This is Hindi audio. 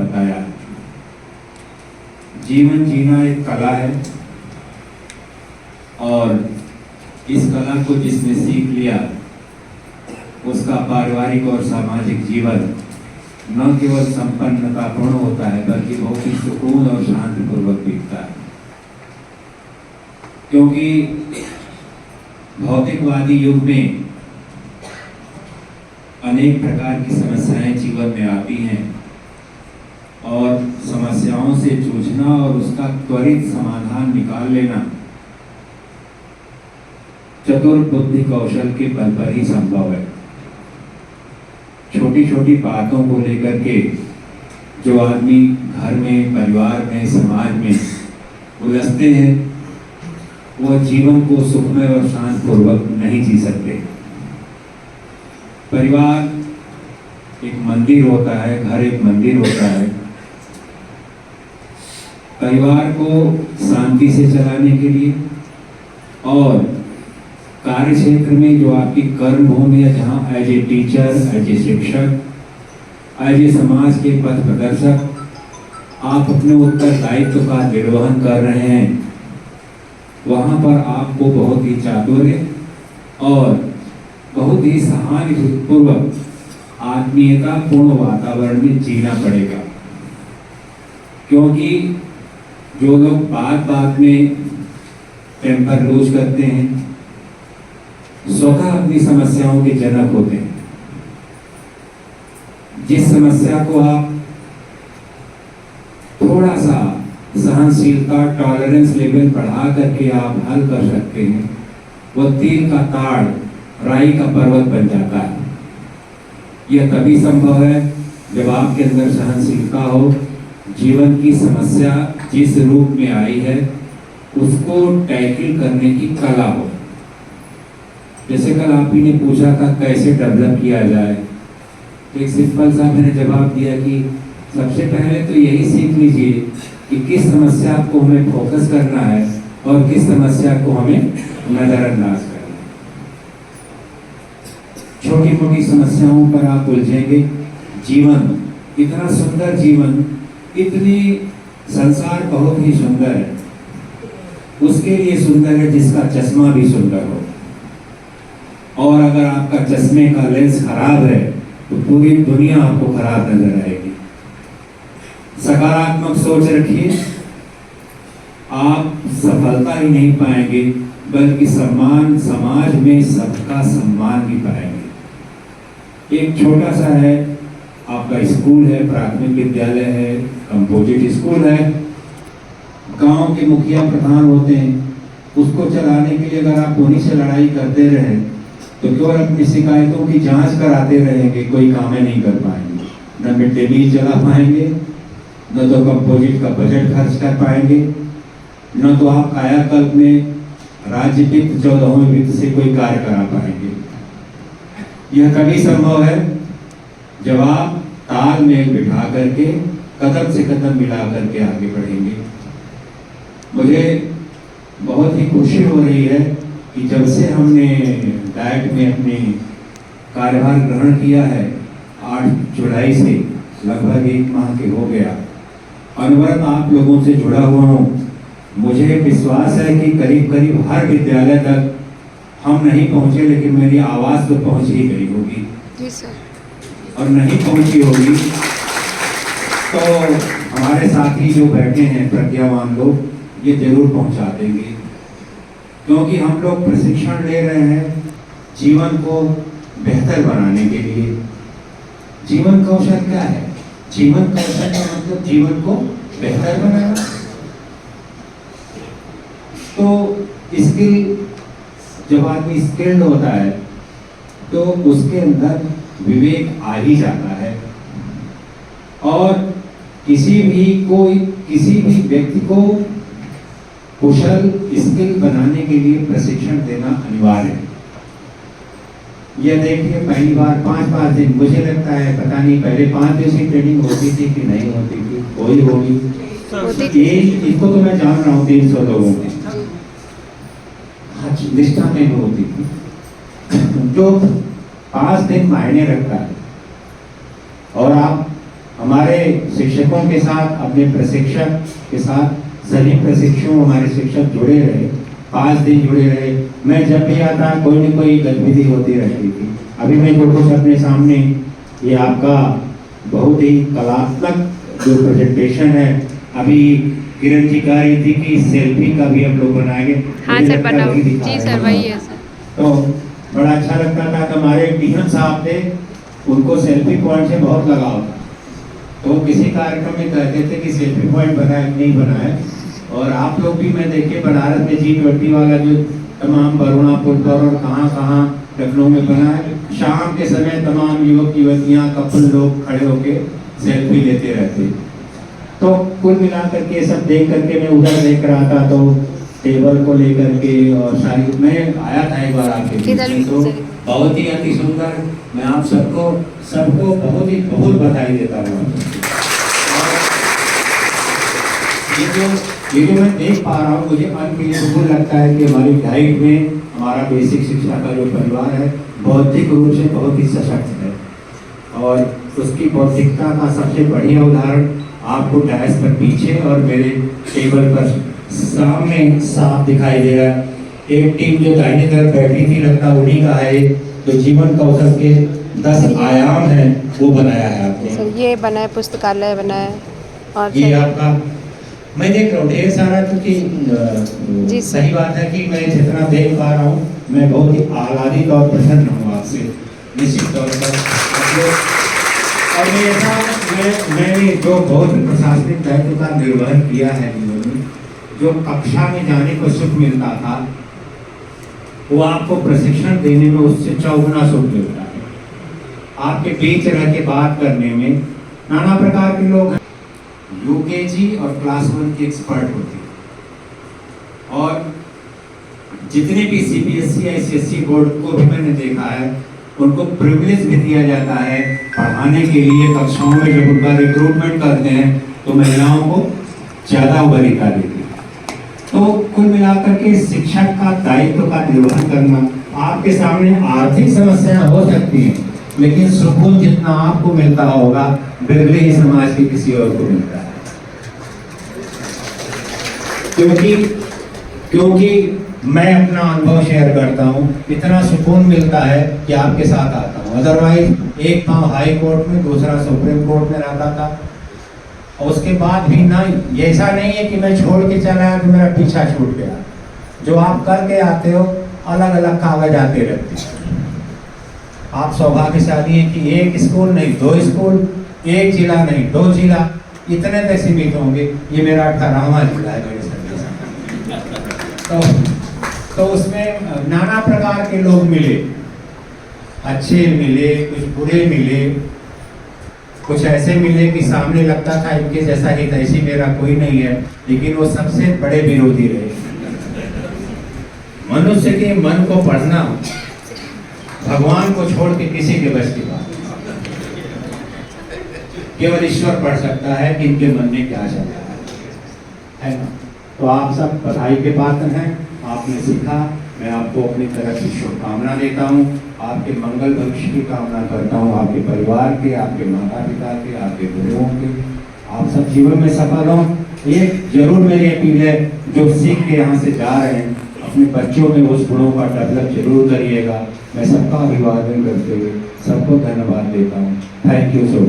बताया। जीवन जीना एक कला है और इस कला को जिसने सीख लिया उसका पारिवारिक और सामाजिक जीवन न केवल संपन्नतापूर्ण होता है बल्कि बहुत ही सुकून और शांतिपूर्वक बीतता है। क्योंकि भौतिकवादी युग में अनेक प्रकार की समस्याएं जीवन में आती हैं और समस्याओं से जूझना और उसका त्वरित समाधान निकाल लेना चतुर बुद्धि कौशल के बल पर ही संभव है। छोटी छोटी बातों को लेकर के जो आदमी घर में, परिवार में, समाज में उलझते हैं वह जीवन को सुखमय और शांतिपूर्वक नहीं जी सकते। परिवार एक मंदिर होता है, घर एक मंदिर होता है। परिवार को शांति से चलाने के लिए और कार्य क्षेत्र में जो आपकी कर्म भूमि है, जहाँ as a teacher, as a शिक्षक, एज ए समाज के पथ प्रदर्शक आप अपने उत्तरदायित्व का निर्वहन कर रहे हैं, वहाँ पर आपको बहुत ही चातुर्य और बहुत ही सहानुभूतिपूर्वक आत्मीयतापूर्ण वातावरण में जीना पड़ेगा। क्योंकि जो लोग बात बात में टेम्पर लूज करते हैं स्वतः अपनी समस्याओं के जनक होते हैं। जिस समस्या को आप थोड़ा सा सहनशीलता, टॉलरेंस लेवल बढ़ा करके आप हल कर सकते हैं, वह तीर का ताड़ राई का पर्वत बन जाता है। यह तभी संभव है जब आपके अंदर सहनशीलता हो, जीवन की समस्या जिस रूप में आई है उसको टैकल करने की कला हो। जैसे कल आप ही ने पूछा था कैसे डेवलप किया जाए, तो एक सिंपल सा मैंने जवाब दिया कि सबसे पहले तो यही सीख लीजिए कि किस समस्या को हमें फोकस करना है और किस समस्या को हमें नजरअंदाज करना है। छोटी मोटी समस्याओं पर आप उलझेंगे, जीवन इतना सुंदर जीवन, इतनी संसार बहुत ही सुंदर है, उसके लिए सुंदर है जिसका चश्मा भी सुंदर हो। और अगर आपका चश्मे का लेंस खराब है तो पूरी दुनिया आपको खराब नजर आएगी। सकारात्मक सोच रखिए, आप सफलता ही नहीं पाएंगे बल्कि सम्मान, समाज में सबका सम्मान भी पाएंगे। एक छोटा सा है, आपका स्कूल है, प्राथमिक विद्यालय है, कंपोजिट स्कूल है, गांव के मुखिया प्रधान होते हैं, उसको चलाने के लिए अगर आप उन्हीं से लड़ाई करते रहे तो केवल अपनी शिकायतों की जांच कराते रहेंगे, कोई काम नहीं कर पाएंगे। न मिड डे मील चला पाएंगे, न तो कंपोजिट का बजट खर्च कर पाएंगे, न तो आप कायाकल्प में राज्य वित्त 14वें वित्त से कोई कार्य करा पाएंगे। यह तभी संभव है जब आप तालमेल बिठा करके कदम से कदम मिला करके आगे बढ़ेंगे। मुझे बहुत ही खुशी हो रही है कि जब से हमने डाइट में अपने कार्यभार ग्रहण किया है 8 जुलाई से लगभग 1 माह के हो गया, अनवरत आप लोगों से जुड़ा हुआ हूँ। मुझे विश्वास है कि करीब करीब हर विद्यालय तक हम नहीं पहुँचे लेकिन मेरी आवाज़ तो पहुँच ही गई होगी। जी सर। और नहीं पहुँची होगी तो हमारे साथी जो बैठे हैं प्रज्ञावान लोग ये जरूर पहुँचा देंगे। क्योंकि हम लोग प्रशिक्षण ले रहे हैं जीवन को बेहतर बनाने के लिए। जीवन कौशल क्या है? जीवन कौशल का मतलब जीवन को बेहतर बनाना। तो स्किल, जब आदमी स्किल्ड होता है तो उसके अंदर विवेक आ ही जाता है और किसी भी व्यक्ति को कुशल स्किल बनाने के लिए प्रशिक्षण देना अनिवार्य है। यह देखिए पहली बार 5-5 दिन, मुझे लगता है पता नहीं पहले 5 दिन की ट्रेनिंग होती थी कि नहीं होती थी, कोई होगी। इसको तो मैं जान रहा हूँ 300 लोगों में निष्ठा में होती थी। जो 5 दिन मायने रखता है और आप हमारे शिक्षकों के साथ, अपने प्रशिक्षक के साथ सभी प्रशिक्षु हमारे शिक्षक जुड़े रहे, 5 दिन जुड़े रहे। मैं जब भी आता कोई न कोई गतिविधि होती रहती थी। अभी मैं जो कुछ अपने सामने ये आपका बहुत ही कलात्मक जो प्रेजेंटेशन है, अभी किरण जी कह रही थी कि सेल्फी का भी हम लोग बनाएंगे। हाँ सर बनाओ जी सर, वही है सर। तो बड़ा अच्छा लगता था कि हमारे डीएम साहब थे, उनको सेल्फी पॉइंट से बहुत लगाव था। तो किसी कार्यक्रम में कहते थे कि सेल्फी पॉइंट बनाए, नहीं बनाए। और आप लोग भी मैं देखे बनारस में G20 वाला जो तमाम बरुणा पुल पर और कहाँ कहाँ लखनऊ में बना है, शाम के समय तमाम युवक युवतियाँ कपल लोग खड़े होके सेल्फी लेते रहते। तो कुल मिलाकर के सब देख करके मैं उधर देख रहा था, तो टेबल को लेकर के और सारी मैं आया था एक बार आपके बीच में, तो बहुत ही अति सुंदर। मैं आप सबको बहुत बधाई देता हूँ। ये जो मैं देख पा रहा हूँ, मुझे अनबिलीवेबल लगता है कि हमारी डाइट में हमारा बेसिक शिक्षा का जो परिवार है बौद्धिक रूप से बहुत ही सशक्त है, और उसकी बौद्धिकता का सबसे बढ़िया उदाहरण आपको डैश पर पीछे और मेरे टेबल पर सामने साफ दिखाई दे रहा है। एक टीम जो दाहिने तरफ बैठी थी, लगता उन्हीं का है, जो जीवन कौशल के 10 आयाम हैं वो बनाया है आपने। सर ये बना है, पुस्तकालय बना है, और ये आपका मैं देख रहा हूँ ढेर सारा, क्योंकि जी सही बात है कि मैं जितना देख पा रहा हूँ मैं बहुत ही आह्लादित और प्रसन्न हूँ आपसे निश्चित तौर पर। और मैंने जो बहुत प्रशासनिक दायित्व का निर्वहन किया है जीवन में, जो कक्षा में जाने को सुख मिलता था वो आपको प्रशिक्षण देने में उससे 4 सुख मिलता है। आपके बीच रह के बात करने में नाना प्रकार के लोग हैं, यूकेजी और क्लास 1 के एक्सपर्ट होते हैं, और जितने भी सीबीएसई या एसएससी बोर्ड को भी मैंने देखा है, उनको प्रिविलेज भी दिया जाता है पढ़ाने के लिए कक्षाओं में। जब उनका रिक्रूटमेंट करते हैं तो महिलाओं को ज़्यादा वरीयता देते हैं। तो कुल मिलाकर के शिक्षक का दायित्व का निर्वहन करना, आपके सामने आर्थिक समस्याएं हो सकती हैं, लेकिन सुकून जितना आपको मिलता होगा बिरले ही समाज के किसी और को मिलता है। क्योंकि मैं अपना अनुभव शेयर करता हूँ, इतना सुकून मिलता है कि आपके साथ आता हूँ। अदरवाइज एक पाँव हाई कोर्ट में, दूसरा सुप्रीम कोर्ट में रहता था, और उसके बाद भी ना, ऐसा नहीं है कि मैं छोड़ के चला आया तो मेरा पीछा छूट गया। जो आप करके आते हो अलग अलग कागज आते रहते हैं। आप सौभाग्यशाली हैं कि एक स्कूल नहीं 2 स्कूल, एक जिला नहीं 2 जिला, इतने तक सीमित होंगे। ये मेरा 18वां जिला है मेरे सर्विस। तो उसमें नाना प्रकार के लोग मिले, अच्छे मिले, कुछ बुरे मिले, कुछ ऐसे मिले कि सामने लगता था इनके जैसा हितैषी मेरा कोई नहीं है, लेकिन वो सबसे बड़े विरोधी रहे। मनुष्य के मन को पढ़ना भगवान को छोड़ के किसी के बस की बात, केवल ईश्वर पढ़ सकता है कि इनके मन में क्या चल रहा है ना। तो आप सब बधाई के पात्र हैं, आपने सीखा। मैं आपको अपनी तरफ से शुभकामना देता हूँ, आपके मंगल भविष्य की कामना करता हूँ, आपके परिवार के, आपके माता पिता के, आपके गुरुओं के, आप सब जीवन में सफल हों। एक जरूर मेरी अपील है, जो सीख के यहाँ से जा रहे हैं अपने बच्चों में उस गुणों का डेवलप जरूर करिएगा। मैं सबका अभिवादन करते हुए सबको धन्यवाद देता हूँ। Thank you so much.